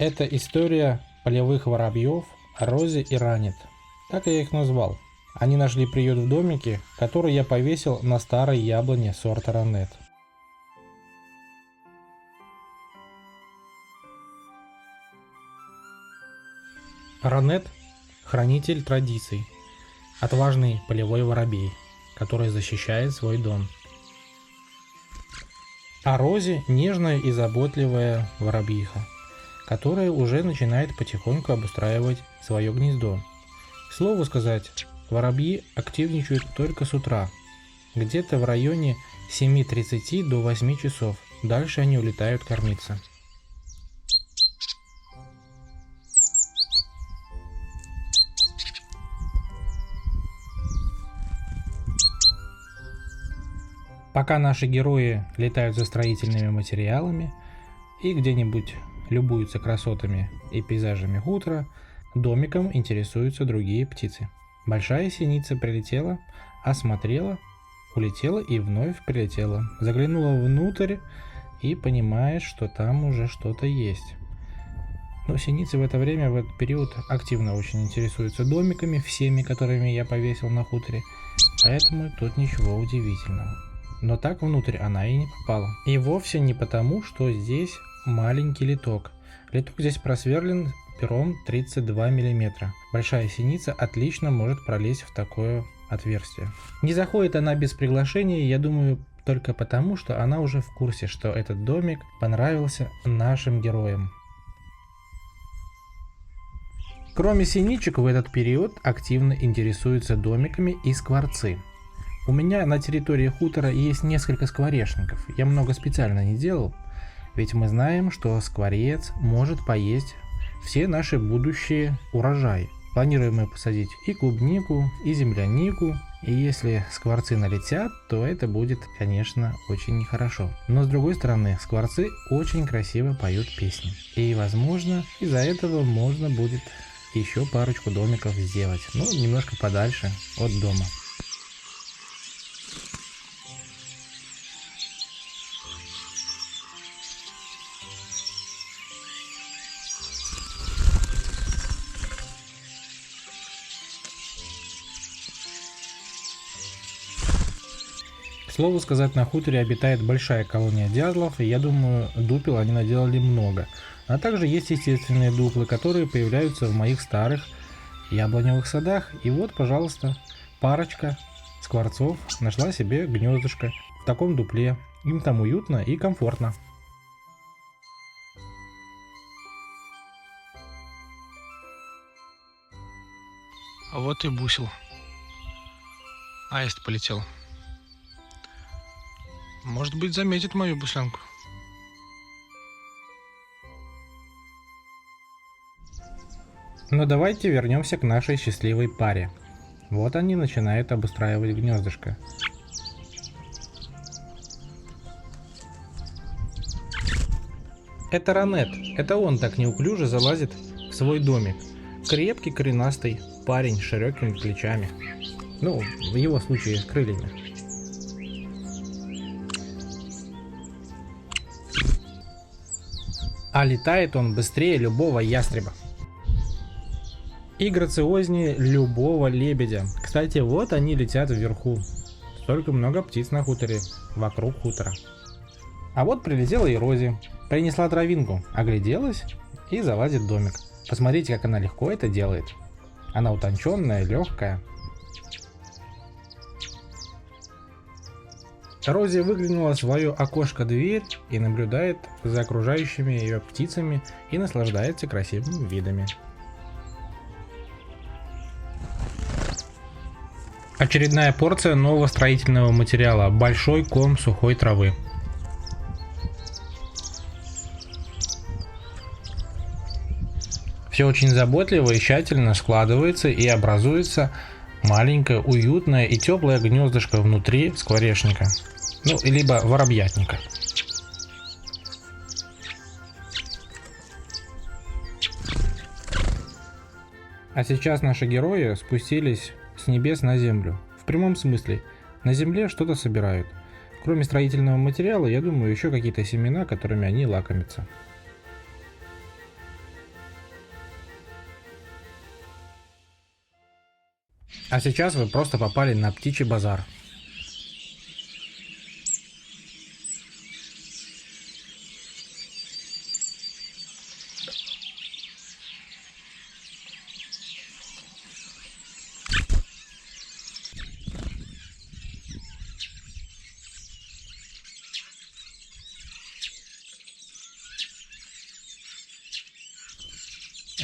Это история полевых воробьев Рози и Ранет. Так я их назвал. Они нашли приют в домике, который я повесил на старой яблоне сорта Ранет. Ранет – хранитель традиций, отважный полевой воробей, который защищает свой дом. А Рози – нежная и заботливая воробьиха, которая уже начинает потихоньку обустраивать свое гнездо. К слову сказать, воробьи активничают только с утра, где-то в районе 7:30 до 8 часов. Дальше они улетают кормиться. Пока наши герои летают за строительными материалами и где-нибудь любуются красотами и пейзажами хутора, домиком интересуются другие птицы. Большая синица прилетела, осмотрела, улетела и вновь прилетела. Заглянула внутрь и понимает, что там уже что-то есть. Но синицы в это время, в этот период, активно очень интересуются домиками, всеми, которыми я повесил на хуторе, поэтому тут ничего удивительного. Но так внутрь она и не попала. И вовсе не потому, что здесь маленький литок. Литок здесь просверлен пером 32 мм. Большая синица отлично может пролезть в такое отверстие. Не заходит она без приглашения, я думаю, только потому, что она уже в курсе, что этот домик понравился нашим героям. Кроме синичек, в этот период активно интересуются домиками и скворцы. У меня на территории хутора есть несколько скворечников. Я много специально не делал, ведь мы знаем, что скворец может поесть все наши будущие урожаи. Планируем мы посадить и клубнику, и землянику, и если скворцы налетят, то это будет, конечно, очень нехорошо. Но с другой стороны, скворцы очень красиво поют песни. И возможно, из-за этого можно будет еще парочку домиков сделать, немножко подальше от дома. К слову сказать, на хуторе обитает большая колония дятлов, и я думаю, дупел они наделали много. А также есть естественные дуплы, которые появляются в моих старых яблоневых садах. И вот, пожалуйста, парочка скворцов нашла себе гнездышко в таком дупле. Им там уютно и комфортно. А вот и бусел. Аист полетел. Может быть, заметит мою буслянку. Но давайте вернемся к нашей счастливой паре. Вот они начинают обустраивать гнездышко. Это Ранет. Это он так неуклюже залазит в свой домик. Крепкий, коренастый парень с широкими плечами. В его случае с крыльями. А летает он быстрее любого ястреба. И грациознее любого лебедя. Кстати, вот они летят вверху. Столько много птиц на хуторе, вокруг хутора. А вот прилетела и Рози. Принесла травинку, огляделась и залазит в домик. Посмотрите, как она легко это делает. Она утонченная, легкая. Рози выглянула в свое окошко-дверь и наблюдает за окружающими ее птицами и наслаждается красивыми видами. Очередная порция нового строительного материала. Большой ком сухой травы. Все очень заботливо и тщательно складывается и образуется маленькое, уютное и теплое гнездышко внутри скворечника. Либо воробьятника. А сейчас наши герои спустились с небес на землю. В прямом смысле, на земле что-то собирают. Кроме строительного материала, я думаю, еще какие-то семена, которыми они лакомятся. А сейчас вы просто попали на птичий базар.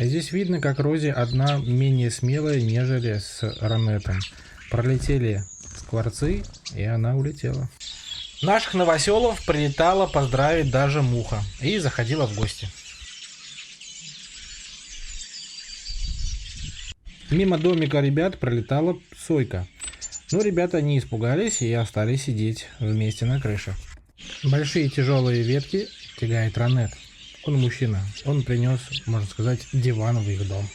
Здесь видно, как Рози одна менее смелая, нежели с Ранетом. Пролетели скворцы, и она улетела. Наших новоселов прилетала поздравить даже муха и заходила в гости. Мимо домика ребят пролетала сойка. Но ребята не испугались и остались сидеть вместе на крыше. Большие тяжелые ветки тягает Ранет. Он мужчина. Он принес, можно сказать, диван в их дом.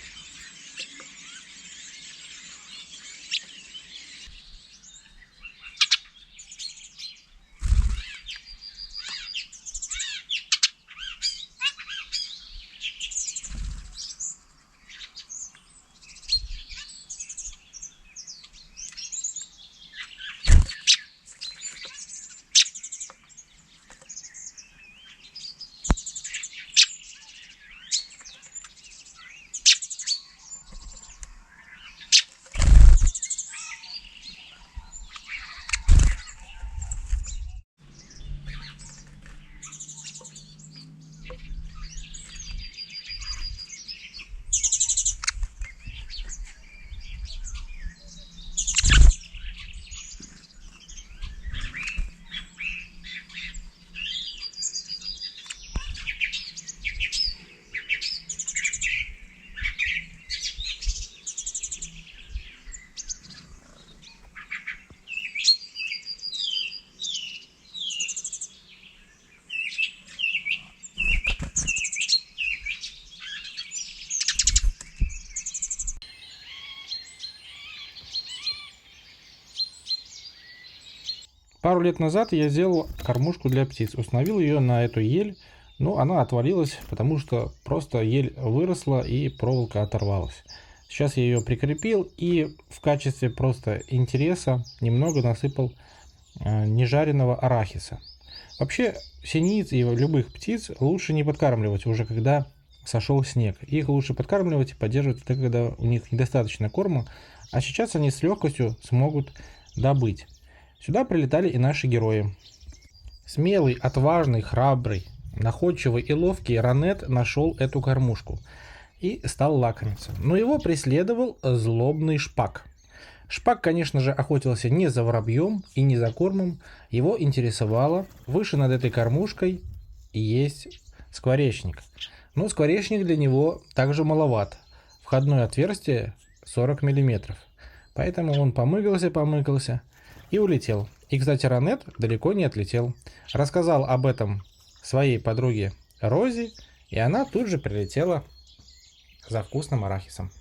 Пару лет назад я сделал кормушку для птиц. Установил ее на эту ель, но она отвалилась, потому что просто ель выросла и проволока оторвалась. Сейчас я ее прикрепил и в качестве просто интереса немного насыпал нежаренного арахиса. Вообще синиц и любых птиц лучше не подкармливать уже когда сошел снег. Их лучше подкармливать и поддерживать тогда, когда у них недостаточно корма, а сейчас они с легкостью смогут добыть. Сюда прилетали и наши герои. Смелый, отважный, храбрый, находчивый и ловкий Ранет нашел эту кормушку и стал лакомиться. Но его преследовал злобный Шпак. Шпак, конечно же, охотился не за воробьем и не за кормом. Его интересовало выше над этой кормушкой есть скворечник. Но скворечник для него также маловат. Входное отверстие 40 мм. Поэтому он помыкался и улетел. И, кстати, Ранет далеко не отлетел. Рассказал об этом своей подруге Рози, и она тут же прилетела за вкусным арахисом.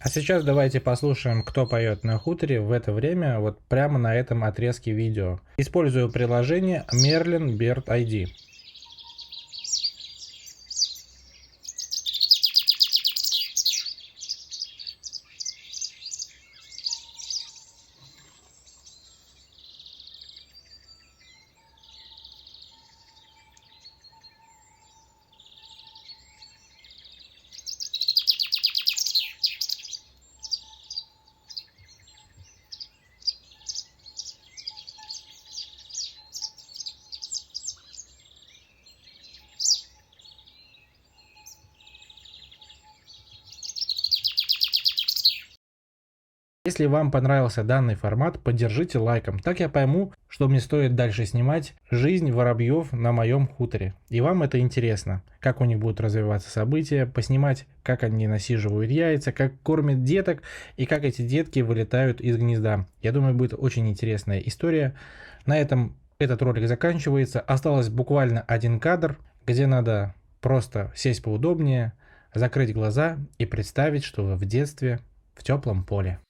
А сейчас давайте послушаем, кто поет на хуторе в это время, вот прямо на этом отрезке видео. Использую приложение Merlin Bird ID. Если вам понравился данный формат, поддержите лайком. Так я пойму, что мне стоит дальше снимать жизнь воробьев на моем хуторе. И вам это интересно, как у них будут развиваться события, поснимать, как они насиживают яйца, как кормят деток и как эти детки вылетают из гнезда. Я думаю, будет очень интересная история. На этом этот ролик заканчивается. Осталось буквально один кадр, где надо просто сесть поудобнее, закрыть глаза и представить, что вы в детстве в теплом поле.